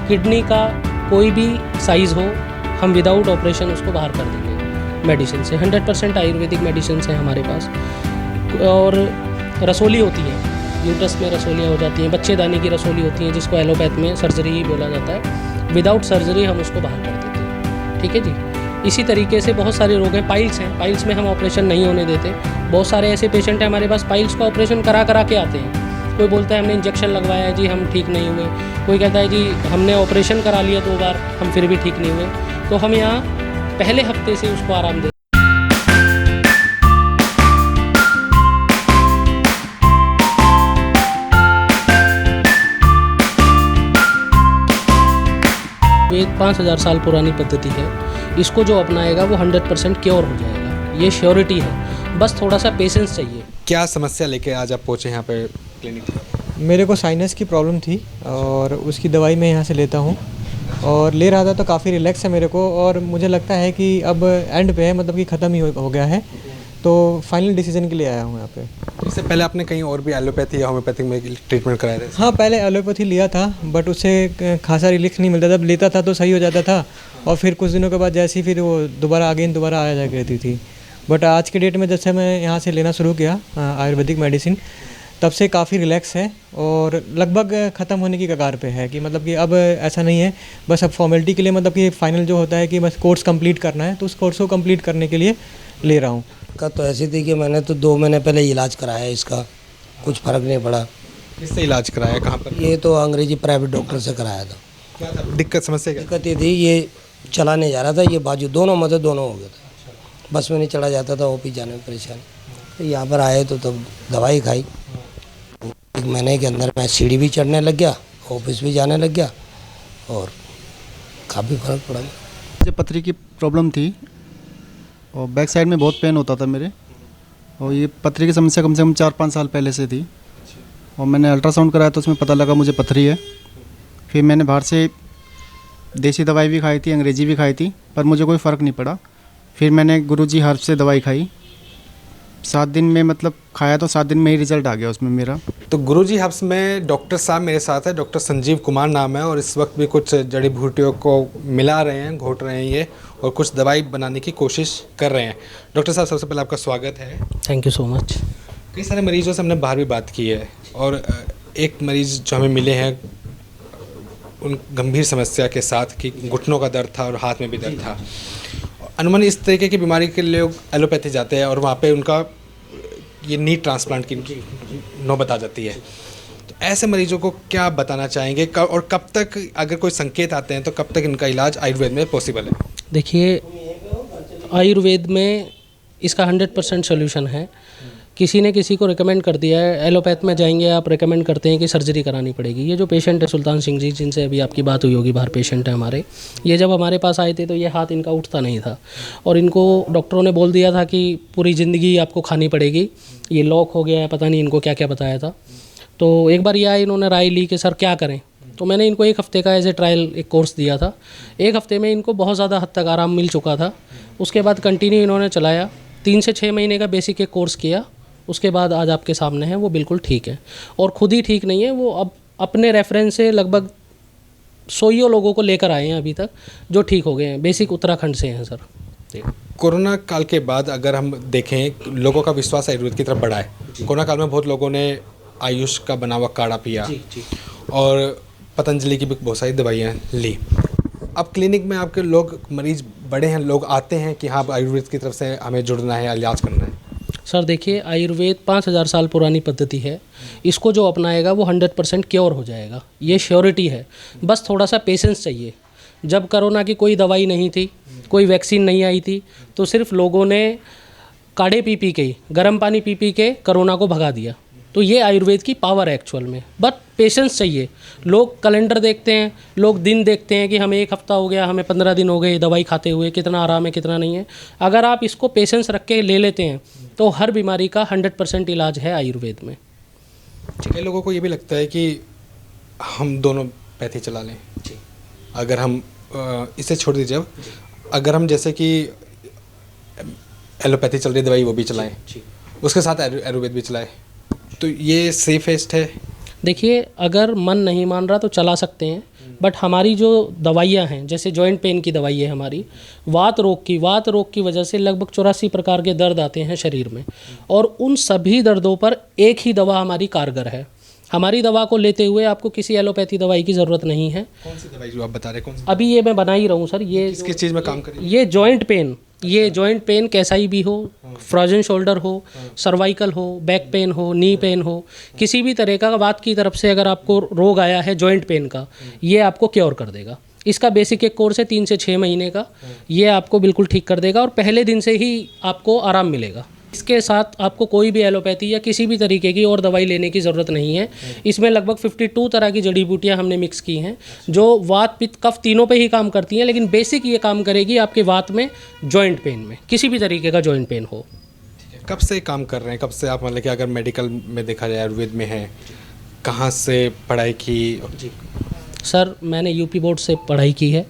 Kidney का कोई भी साइज़ हो, हम विदाउट ऑपरेशन उसको बाहर कर देंगे मेडिसिन से। 100% आयुर्वेदिक मेडिसिन है हमारे पास। और रसोली होती है, यूट्रस में रसोलियाँ हो जाती हैं, बच्चेदानी की रसोली होती हैं, जिसको एलोपैथ में सर्जरी ही बोला जाता है। विदाउट सर्जरी हम उसको बाहर कर देते हैं। ठीक है जी। इसी तरीके से बहुत सारे रोग हैं। पाइल्स हैं, पाइल्स में हम ऑपरेशन नहीं होने देते। बहुत सारे ऐसे पेशेंट हैं हमारे पास, पाइल्स का ऑपरेशन करा के आते हैं। कोई बोलता है हमने इंजेक्शन लगवाया है जी, हम ठीक नहीं हुए। कोई कहता है जी हमने ऑपरेशन करा लिया 2 बार, हम फिर भी ठीक नहीं हुए। तो हम यहाँ पहले हफ्ते से उसको आराम देते हैं। ये 5000 साल पुरानी पद्धति है। इसको जो अपनाएगा वो 100% क्योर हो जाएगा, ये श्योरिटी है। बस थोड़ा सा पेशेंस चाहिए। क्या समस्या लेके आज आप पहुँचे यहाँ पे क्लिनिक? मेरे को साइनस की प्रॉब्लम थी और उसकी दवाई मैं यहाँ से लेता हूँ और ले रहा था तो काफ़ी रिलैक्स है मेरे को। और मुझे लगता है कि अब एंड पे है, मतलब कि ख़त्म ही हो गया है। तो फाइनल डिसीजन के लिए आया हूँ यहाँ पे। इससे पहले आपने कहीं और भी एलोपैथी या होम्योपैथिक में ट्रीटमेंट कराया था? हाँ, पहले एलोपैथी लिया था बट उससे खासा रिलैक्स नहीं मिलता था। लेता था तो सही हो जाता था और फिर कुछ दिनों के बाद जैसे ही फिर वो दोबारा आ जा करती थी। बट आज के डेट में जब से मैं यहाँ से लेना शुरू किया आयुर्वेदिक मेडिसिन, तब से काफ़ी रिलैक्स है और लगभग ख़त्म होने की कगार पे है। कि मतलब कि अब ऐसा नहीं है, बस अब फॉर्मेलिटी के लिए, मतलब कि फाइनल जो होता है कि बस कोर्स कंप्लीट करना है, तो उस कोर्स को कंप्लीट करने के लिए ले रहा हूँ। का तो ऐसी थी कि मैंने तो 2 महीने पहले इलाज कराया, इसका कुछ फ़र्क नहीं पड़ा। किससे इलाज कराया, कहाँ पर? ये तो अंग्रेजी प्राइवेट डॉक्टर से कराया था। क्या था दिक्कत, समस्या क्या? दिक्कत ये थी, ये चला नहीं जा रहा था, ये बाजू दोनों मतलब दोनों हो गया था। बस में नहीं चला जाता था, OP जाने में परेशानी। तो यहाँ पर आए तो तब दवाई खाई। 1 महीने के अंदर मैं सीढ़ी भी चढ़ने लग गया, ऑफिस भी जाने लग गया और काफ़ी फ़र्क पड़ा। मुझे पथरी की प्रॉब्लम थी और बैक साइड में बहुत पेन होता था मेरे। और ये पथरी की समस्या कम से कम 4-5 साल पहले से थी। और मैंने अल्ट्रासाउंड कराया तो उसमें पता लगा मुझे पथरी है। फिर मैंने बाहर से देसी दवाई भी खाई थी, अंग्रेजी भी खाई थी, पर मुझे कोई फ़र्क नहीं पड़ा। फिर मैंने गुरुजी हर्ब से दवाई खाई, 7 दिन में मतलब खाया तो 7 दिन में ही रिजल्ट आ गया उसमें मेरा। तो गुरुजी हर्ब्स में डॉक्टर साहब मेरे साथ है, डॉक्टर संजीव कुमार नाम है। और इस वक्त भी कुछ जड़ी बूटियों को मिला रहे हैं, घोट रहे हैं ये, और कुछ दवाई बनाने की कोशिश कर रहे हैं। डॉक्टर साहब, सबसे पहले आपका स्वागत है। Thank you so much. कई सारे मरीजों से हमने बाहर भी बात की है और एक मरीज़ जो हमें मिले हैं उन गंभीर समस्या के साथ कि घुटनों का दर्द था और हाथ में भी दर्द था। अनुमान इस तरीके की बीमारी के लोग एलोपैथी जाते हैं और वहाँ पे उनका ये नी ट्रांसप्लांट की नौबत आ जाती है। तो ऐसे मरीजों को क्या बताना चाहेंगे और कब तक, अगर कोई संकेत आते हैं तो कब तक इनका इलाज आयुर्वेद में पॉसिबल है? देखिए, आयुर्वेद में इसका 100% सोल्यूशन है। किसी ने किसी को रिकमेंड कर दिया है, एलोपैथ में जाएंगे आप, रिकमेंड करते हैं कि सर्जरी करानी पड़ेगी। ये जो पेशेंट है सुल्तान सिंह जी, जिनसे अभी आपकी बात हुई होगी, बाहर पेशेंट है हमारे, ये जब हमारे पास आए थे तो ये हाथ इनका उठता नहीं था और इनको डॉक्टरों ने बोल दिया था कि पूरी ज़िंदगी आपको खानी पड़ेगी, ये लॉक हो गया है, पता नहीं इनको क्या क्या बताया था। तो एक बार ये आए, इन्होंने राय ली कि सर क्या करें। तो मैंने इनको 1 हफ़्ते का एज ए ट्रायल एक कोर्स दिया था। 1 हफ़्ते में इनको बहुत ज़्यादा हद तक आराम मिल चुका था। उसके बाद कंटिन्यू इन्होंने चलाया, 3 से 6 महीने का बेसिक एक कोर्स किया। उसके बाद आज आपके सामने है, वो बिल्कुल ठीक है। और खुद ही ठीक नहीं है, वो अब अपने रेफरेंस से लगभग 100 लोगों को लेकर आए हैं अभी तक जो ठीक हो गए हैं। बेसिक उत्तराखंड से हैं सर। कोरोना काल के बाद अगर हम देखें, लोगों का विश्वास आयुर्वेद की तरफ बढ़ा है। कोरोना काल में बहुत लोगों ने आयुष का बना हुआ काढ़ा पिया और पतंजलि की भी बहुत सारी दवाइयाँ ली। अब क्लिनिक में आपके लोग, मरीज बड़े हैं, लोग आते हैं कि हाँ आयुर्वेद की तरफ से हमें जुड़ना है, इलाज करना है। सर देखिए, आयुर्वेद 5000 साल पुरानी पद्धति है। इसको जो अपनाएगा वो 100% क्योर हो जाएगा, ये श्योरिटी है। बस थोड़ा सा पेशेंस चाहिए। जब कोरोना की कोई दवाई नहीं थी, कोई वैक्सीन नहीं आई थी, तो सिर्फ लोगों ने काढ़े पी के, गर्म पानी पी के कोरोना को भगा दिया। तो ये आयुर्वेद की पावर है एक्चुअल में। बट पेशेंस चाहिए। लोग कैलेंडर देखते हैं, लोग दिन देखते हैं कि हमें 1 हफ़्ता हो गया, हमें 15 दिन हो गए दवाई खाते हुए, कितना आराम है कितना नहीं है। अगर आप इसको पेशेंस रख के ले लेते हैं तो हर बीमारी का 100% इलाज है आयुर्वेद में। कई लोगों को ये भी लगता है कि हम दोनों पैथी चला लें। अगर हम इसे छोड़ दीजिए, अब अगर हम जैसे कि एलोपैथी चल रही दवाई वो भी चलाएं, उसके साथ आयुर्वेद भी चलाएं, तो ये सेफेस्ट है? देखिए, अगर मन नहीं मान रहा तो चला सकते हैं, बट हमारी जो दवाइयाँ हैं, जैसे जॉइंट पेन की दवाई है हमारी, वात रोग की वजह से लगभग 84 प्रकार के दर्द आते हैं शरीर में, और उन सभी दर्दों पर एक ही दवा हमारी कारगर है। हमारी दवा को लेते हुए आपको किसी एलोपैथी दवाई की ज़रूरत नहीं है। कौन सी दवाई जो आप बता रहे हैं, कौन सी? अभी ये मैं बना ही रहा हूँ सर। ये किस चीज़ में काम करें? ये जॉइंट पेन कैसा ही भी हो, फ्रोजन शोल्डर हो, सर्वाइकल हो, बैक पेन हो, नी पेन हो, किसी भी तरह का वात की तरफ से अगर आपको रोग आया है जॉइंट पेन का, ये आपको क्योर कर देगा। इसका बेसिक एक कोर्स है 3 से 6 महीने का, ये आपको बिल्कुल ठीक कर देगा और पहले दिन से ही आपको आराम मिलेगा। इसके साथ आपको कोई भी एलोपैथी या किसी भी तरीके की और दवाई लेने की ज़रूरत नहीं है। इसमें लगभग 52 तरह की जड़ी बूटियां हमने मिक्स की हैं, जो वात पित्त कफ तीनों पे ही काम करती हैं, लेकिन बेसिक ये काम करेगी आपके वात में, जॉइंट पेन में, किसी भी तरीके का जॉइंट पेन हो। कब से काम कर रहे हैं, कब से आप, मतलब कि अगर मेडिकल में देखा जाए, आयुर्वेद में है, कहाँ से पढ़ाई की? जी सर, मैंने यूपी बोर्ड से पढ़ाई की है,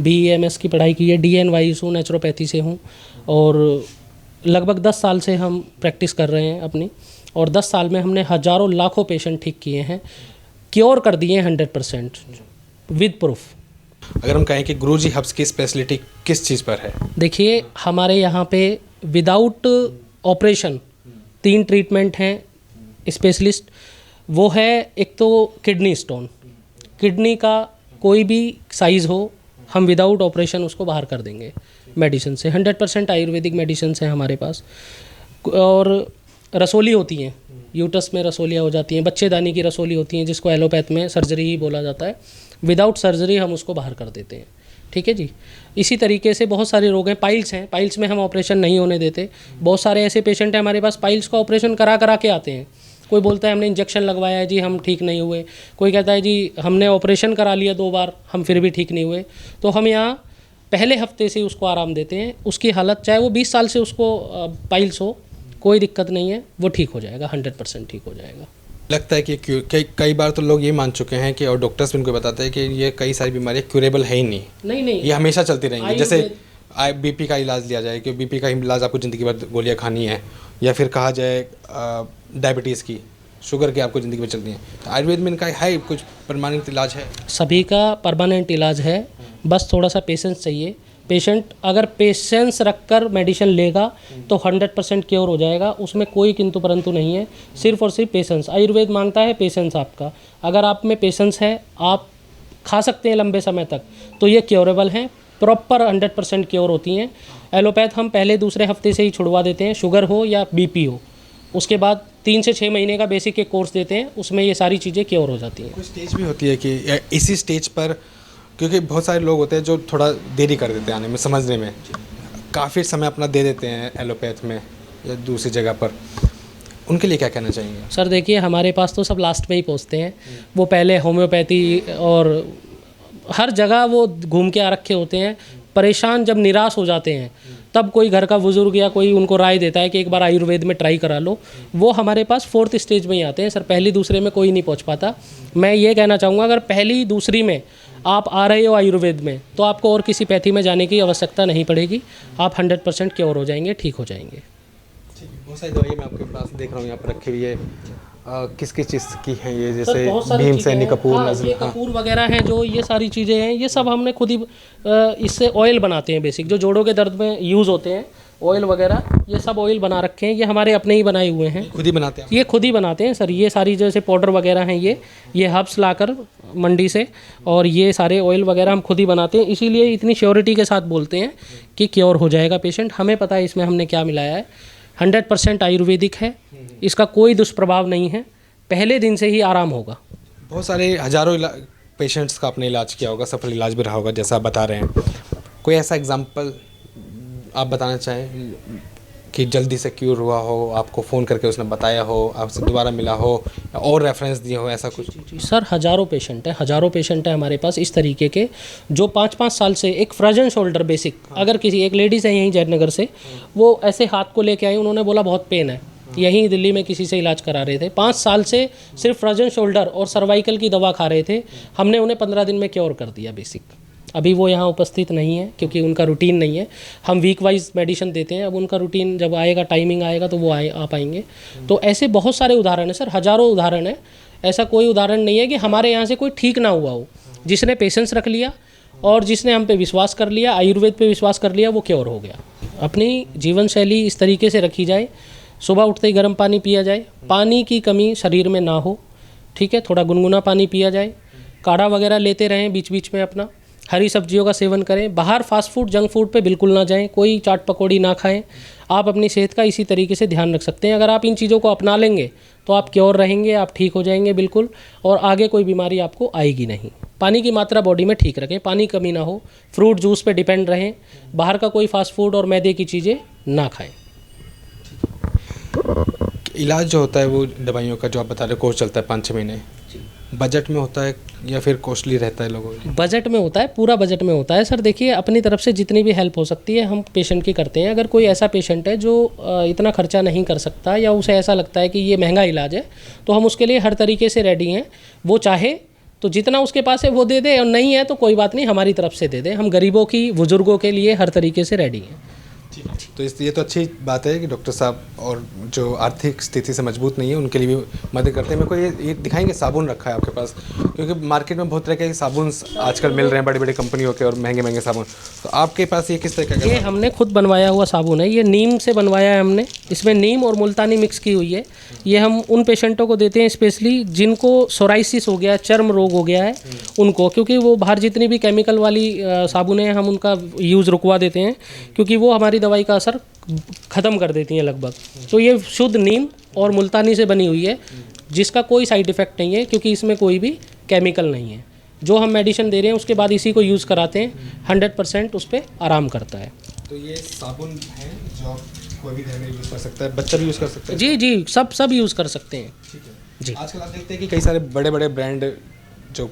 BEMS की पढ़ाई की है, DNYSU नेचुरोपैथी से हूँ, और लगभग 10 साल से हम प्रैक्टिस कर रहे हैं अपनी, और 10 साल में हमने हज़ारों लाखों पेशेंट ठीक किए हैं, क्योर कर दिए हैं 100% विद प्रूफ। अगर हम कहें कि गुरुजी हब्स की स्पेशलिटी किस चीज़ पर है? देखिए, हमारे यहाँ पे विदाउट ऑपरेशन 3 ट्रीटमेंट हैं स्पेशलिस्ट। वो है, एक तो किडनी स्टोन, किडनी का कोई भी साइज़ हो, हम विदाउट ऑपरेशन उसको बाहर कर देंगे मेडिसिन से। 100% आयुर्वेदिक मेडिसिन हैं हमारे पास। और रसोली होती हैं, यूटस में रसोलियाँ हो जाती हैं, बच्चेदानी की रसोली होती हैं, जिसको एलोपैथ में सर्जरी ही बोला जाता है। विदाउट सर्जरी हम उसको बाहर कर देते हैं, ठीक है जी। इसी तरीके से बहुत सारे रोग हैं। पाइल्स हैं, पाइल्स में हम ऑपरेशन नहीं होने देते। बहुत सारे ऐसे पेशेंट हैं हमारे पास, पाइल्स का ऑपरेशन करा के आते हैं। कोई बोलता है हमने इंजेक्शन लगवाया है जी, हम ठीक नहीं हुए। कोई कहता है जी हमने ऑपरेशन करा लिया 2 बार, हम फिर भी ठीक नहीं हुए। तो हम यहाँ पहले हफ्ते से उसको आराम देते हैं। उसकी हालत, चाहे वो 20 साल से उसको पाइल्स हो, कोई दिक्कत नहीं है, वो ठीक हो जाएगा, 100% ठीक हो जाएगा। लगता है कि कई बार तो लोग ये मान चुके हैं कि, और डॉक्टर्स भी इनको बताते हैं कि ये कई सारी बीमारियाँ क्यूरेबल है ही नहीं, नहीं ये हमेशा चलती रहेंगी। जैसे BP का इलाज लिया जाए कि BP का इलाज आपको ज़िंदगी भर गोलियाँ खानी है, या फिर कहा जाए डायबिटीज़ की, शुगर की आपको ज़िंदगी में चलती है। तो आयुर्वेद में इनका है कुछ परमानेंट इलाज है? सभी का परमानेंट इलाज है, बस थोड़ा सा पेशेंस चाहिए। पेशेंट अगर पेशेंस रखकर मेडिसिन लेगा तो 100% क्योर हो जाएगा, उसमें कोई किंतु परंतु नहीं है। सिर्फ और सिर्फ पेशेंस, आयुर्वेद मांगता है पेशेंस आपका। अगर आप में पेशेंस है, आप खा सकते हैं लंबे समय तक, तो ये क्योरेबल हैं, प्रॉपर 100% क्योर होती हैं। एलोपैथ हम पहले दूसरे हफ्ते से ही छुड़वा देते हैं, शुगर हो या BP हो। उसके बाद 3 से 6 महीने का बेसिक एक कोर्स देते हैं, उसमें ये सारी चीज़ें क्योर हो जाती हैं। कोई स्टेज भी होती है कि इसी स्टेज पर, क्योंकि बहुत सारे लोग होते हैं जो थोड़ा देरी कर देते हैं आने में, समझने में, काफ़ी समय अपना दे देते हैं एलोपैथ में या दूसरी जगह पर, उनके लिए क्या कहना चाहेंगे? सर देखिए, हमारे पास तो सब लास्ट में ही पहुँचते हैं। वो पहले होम्योपैथी और हर जगह वो घूम के आ रखे होते हैं। परेशान जब निराश हो जाते हैं, तब कोई घर का बुजुर्ग या कोई उनको राय देता है कि एक बार आयुर्वेद में ट्राई करा लो। वो हमारे पास 4th स्टेज में ही आते हैं सर, पहली दूसरे में कोई नहीं पहुंच पाता। मैं ये कहना चाहूँगा, अगर पहली दूसरी में आप आ रहे हो आयुर्वेद में, तो आपको और किसी पैथी में जाने की आवश्यकता नहीं पड़ेगी। आप 100% क्योर हो जाएंगे, ठीक हो जाएंगे। ठीक है, बहुत सारी दवाइयाँ मैं आपके पास देख रहा हूँ यहाँ पर रखी हुई है। किस किस चीज़ की हैं ये? जैसे भीमसेनी कपूर, ये कपूर वगैरह हैं, जो ये सारी चीज़ें हैं, ये सब हमने खुद ही इससे ऑयल बनाते हैं। बेसिक जो जोड़ों के दर्द में यूज़ होते हैं, ऑयल वगैरह, ये सब ऑयल बना रखे हैं। ये हमारे अपने ही बनाए हुए हैं, खुद ही बनाते हैं? ये खुद ही बनाते हैं सर। ये सारी जैसे पाउडर वगैरह हैं, ये हर्ब्स लाकर मंडी से, और ये सारे ऑयल वगैरह हम खुद ही बनाते हैं। इसीलिए इतनी श्योरिटी के साथ बोलते हैं कि क्योर हो जाएगा पेशेंट। हमें पता है इसमें हमने क्या मिलाया है। 100% आयुर्वेदिक है, इसका कोई दुष्प्रभाव नहीं है, पहले दिन से ही आराम होगा। बहुत सारे हजारों पेशेंट्स का आपने इलाज किया होगा, सफल इलाज भी रहा होगा जैसा आप बता रहे हैं। कोई ऐसा एग्जांपल आप बताना चाहें कि जल्दी से क्यूर हुआ हो, आपको फ़ोन करके उसने बताया हो, आपसे दोबारा मिला हो, और रेफरेंस दिए हो, ऐसा कुछ? जी सर, हज़ारों पेशेंट हैं हमारे पास इस तरीके के, जो 5-5 साल से, एक फ्रोजन शोल्डर बेसिक, अगर किसी, एक लेडीज़ है यहीं जयनगर से, वो ऐसे हाथ को लेके आई, उन्होंने बोला बहुत पेन है, यहीं दिल्ली में किसी से इलाज करा रहे थे। 5 साल से सिर्फ फ्रोजन शोल्डर और सर्वाइकल की दवा खा रहे थे। हमने उन्हें 15 दिन में क्योर कर दिया बेसिक। अभी वो यहाँ उपस्थित नहीं है क्योंकि उनका रूटीन नहीं है। हम वीक वाइज मेडिसिन देते हैं, अब उनका रूटीन जब आएगा, टाइमिंग आएगा, तो वो आ पाएंगे। तो ऐसे बहुत सारे उदाहरण हैं सर, हज़ारों उदाहरण हैं। ऐसा कोई उदाहरण नहीं है कि हमारे यहाँ से कोई ठीक ना हुआ हो। जिसने पेशेंस रख लिया और जिसने हम पे विश्वास कर लिया, आयुर्वेद पे विश्वास कर लिया, वो क्योर हो गया। अपनी जीवन शैली इस तरीके से रखी जाए, सुबह उठते ही गर्म पानी पिया जाए, पानी की कमी शरीर में ना हो, ठीक है, थोड़ा गुनगुना पानी पिया जाए, काढ़ा वगैरह लेते रहें बीच बीच में, अपना हरी सब्जियों का सेवन करें, बाहर फास्ट फूड जंक फूड पे बिल्कुल ना जाएं, कोई चाट पकौड़ी ना खाएं। आप अपनी सेहत का इसी तरीके से ध्यान रख सकते हैं। अगर आप इन चीज़ों को अपना लेंगे तो आप क्योर रहेंगे, आप ठीक हो जाएंगे बिल्कुल, और आगे कोई बीमारी आपको आएगी नहीं। पानी की मात्रा बॉडी में ठीक रखें, पानी कमी ना हो, फ्रूट जूस पे डिपेंड रहें, बाहर का कोई फास्ट फूड और मैदे की चीज़ें ना खाएं। इलाज जो होता है वो दवाइयों का जो आप बता रहे हो कोर्स चलता है 5-6 महीने, बजट में होता है या फिर कॉस्टली रहता है लोगों के लिए? बजट में होता है, पूरा बजट में होता है सर। देखिए, अपनी तरफ से जितनी भी हेल्प हो सकती है हम पेशेंट की करते हैं। अगर कोई ऐसा पेशेंट है जो इतना खर्चा नहीं कर सकता या उसे ऐसा लगता है कि ये महंगा इलाज है, तो हम उसके लिए हर तरीके से रेडी हैं। वो चाहे तो जितना उसके पास है वो दे दे, और नहीं है तो कोई बात नहीं, हमारी तरफ से दे दे। हम गरीबों की, बुजुर्गों के लिए हर तरीके से रेडी हैं। तो ये तो अच्छी बात है कि डॉक्टर साहब और जो आर्थिक स्थिति से मजबूत नहीं है उनके लिए भी मदद करते हैं। मेरे को ये दिखाएंगे, साबुन रखा है आपके पास, क्योंकि मार्केट में बहुत तरह के साबुन आजकल मिल रहे हैं बड़ी बड़ी कंपनियों के, और महंगे महंगे साबुन। तो आपके पास ये किस तरह का? ये हमने खुद बनवाया हुआ साबुन है, ये नीम से बनवाया है हमने। इसमें नीम और मुल्तानी मिक्स की हुई है। ये हम उन पेशेंटों को देते हैं स्पेशली जिनको सोराइसिस हो गया, चर्म रोग हो गया है उनको, क्योंकि वो बाहर जितनी भी केमिकल वाली साबुनें हैं हम उनका यूज़ रुकवा देते हैं, क्योंकि वो हमारी दवाई का असर ख़त्म कर देती हैं लगभग। तो ये शुद्ध नीम और मुल्तानी से बनी हुई है, जिसका कोई साइड इफ़ेक्ट नहीं है, क्योंकि इसमें कोई भी केमिकल नहीं है। जो हम मेडिसिन दे रहे हैं उसके बाद इसी को यूज़ कराते हैं, 100% उस पर आराम करता है। तो ये साबुन है जो कोई भी घर में यूज़ कर सकता है, बच्चा भी यूज़ कर सकता है? जी जी, सब यूज़ कर सकते हैं। ठीक है जी। आजकल आप देखते हैं कि कई सारे बड़े बड़े ब्रांड जो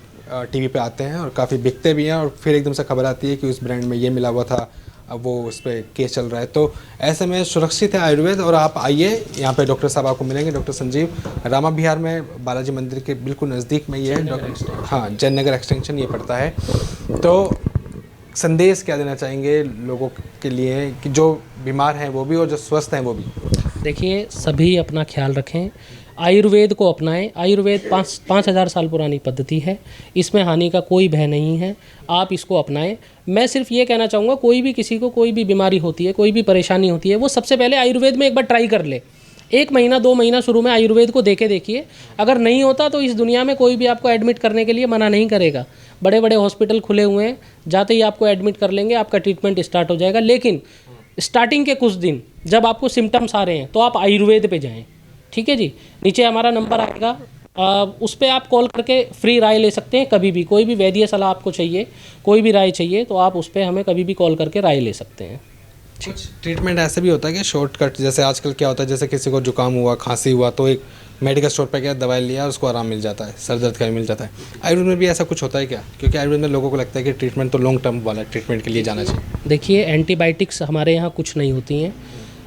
टीवी पे आते हैं और काफ़ी बिकते भी हैं, और फिर एकदम से खबर आती है कि उस ब्रांड में ये मिला हुआ था, अब वो उस पर केस चल रहा है। तो ऐसे में सुरक्षित है आयुर्वेद। और आप आइए, यहाँ पे डॉक्टर साहब आपको मिलेंगे, डॉक्टर संजीव, रामा विहार में बालाजी मंदिर के बिल्कुल नज़दीक में ये है। हाँ, जयनगर एक्सटेंशन ये पड़ता है। तो संदेश क्या देना चाहेंगे लोगों के लिए कि जो बीमार हैं वो भी और जो स्वस्थ हैं वो भी? देखिए, सभी अपना ख्याल रखें, आयुर्वेद को अपनाएं। आयुर्वेद 5,000 साल पुरानी पद्धति है, इसमें हानि का कोई भय नहीं है, आप इसको अपनाएं। मैं सिर्फ ये कहना चाहूँगा, कोई भी किसी को कोई भी बीमारी होती है, कोई भी परेशानी होती है, वो सबसे पहले आयुर्वेद में एक बार ट्राई कर ले। 1 महीना 2 महीना शुरू में आयुर्वेद को देखिए। अगर नहीं होता तो इस दुनिया में कोई भी आपको एडमिट करने के लिए मना नहीं करेगा। बड़े बड़े हॉस्पिटल खुले हुए हैं, जाते ही आपको एडमिट कर लेंगे, आपका ट्रीटमेंट स्टार्ट हो जाएगा। लेकिन स्टार्टिंग के कुछ दिन जब आपको सिम्टम्स आ रहे हैं तो आप आयुर्वेद पे जाएं, ठीक है जी। नीचे हमारा नंबर आएगा, उस पर आप कॉल करके फ्री राय ले सकते हैं। कभी भी कोई भी वैद्य सलाह आपको चाहिए, कोई भी राय चाहिए, तो आप उस पर हमें कभी भी कॉल करके राय ले सकते हैं। कुछ ट्रीटमेंट ऐसे भी होता है कि शॉर्टकट, जैसे आजकल क्या होता है, जैसे किसी को जुकाम हुआ, खांसी हुआ, तो एक मेडिकल स्टोर पे गया, दवाई लिया, उसको आराम मिल जाता है, सर दर्द का भी मिल जाता है। आयुर्वेद में भी ऐसा कुछ होता है क्या? क्योंकि आयुर्वेद में लोगों को लगता है कि ट्रीटमेंट तो लॉन्ग टर्म वाला ट्रीटमेंट के लिए जाना चाहिए। देखिए, एंटीबायोटिक्स हमारे यहाँ कुछ नहीं होती हैं,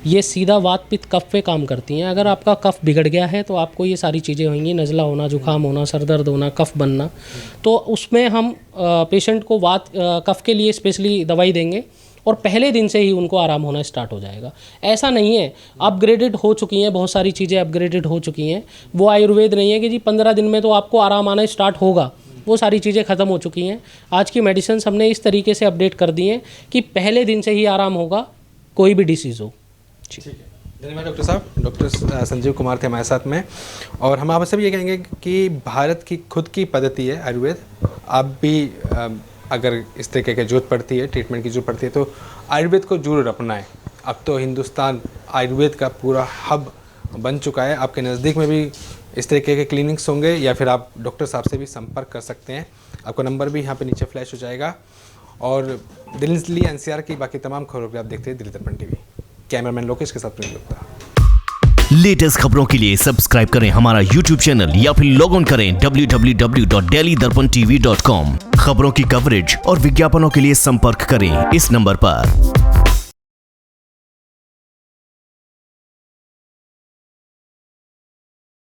ये सीधा वात पित्त कफ पे काम करती हैं। अगर आपका कफ बिगड़ गया है तो आपको ये सारी चीज़ें होंगी, नज़ला होना, जुकाम होना, सर दर्द होना, कफ बनना। तो उसमें हम पेशेंट को कफ के लिए स्पेशली दवाई देंगे और पहले दिन से ही उनको आराम होना स्टार्ट हो जाएगा। ऐसा नहीं है, अपग्रेडेड हो चुकी हैं, बहुत सारी चीज़ें अपग्रेडेड हो चुकी हैं। वो आयुर्वेद नहीं है कि जी 15 दिन में तो आपको आराम आना स्टार्ट होगा, वो सारी चीज़ें ख़त्म हो चुकी हैं। आज की मेडिसिन हमने इस तरीके से अपडेट कर दी हैं कि पहले दिन से ही आराम होगा, कोई भी डिसीज़ हो। ठीक है, धन्यवाद डॉक्टर साहब। डॉक्टर संजीव कुमार थे हमारे साथ में, और हम आपसे भी ये कहेंगे कि भारत की खुद की पद्धति है आयुर्वेद। आप भी अगर इस तरीके की जरूरत पड़ती है, ट्रीटमेंट की जरूरत पड़ती है, तो आयुर्वेद को जरूर अपनाएं। अब तो हिंदुस्तान आयुर्वेद का पूरा हब बन चुका है। आपके नज़दीक में भी इस तरीके के क्लिनिक्स होंगे, या फिर आप डॉक्टर साहब से भी संपर्क कर सकते हैं। आपका नंबर भी यहाँ पे नीचे फ्लैश हो जाएगा। और दिल्ली एनसीआर की बाकी तमाम खबरों को आप देखते हैं दिल्ली दर्पण टीवी। कैमरामैन लोकेश के साथ प्रेम गुप्ता। लेटेस्ट खबरों के लिए सब्सक्राइब करें हमारा YouTube चैनल या फिर लॉग ऑन करें www.delhidarpantv.com। खबरों की कवरेज और विज्ञापनों के लिए संपर्क करें इस नंबर पर।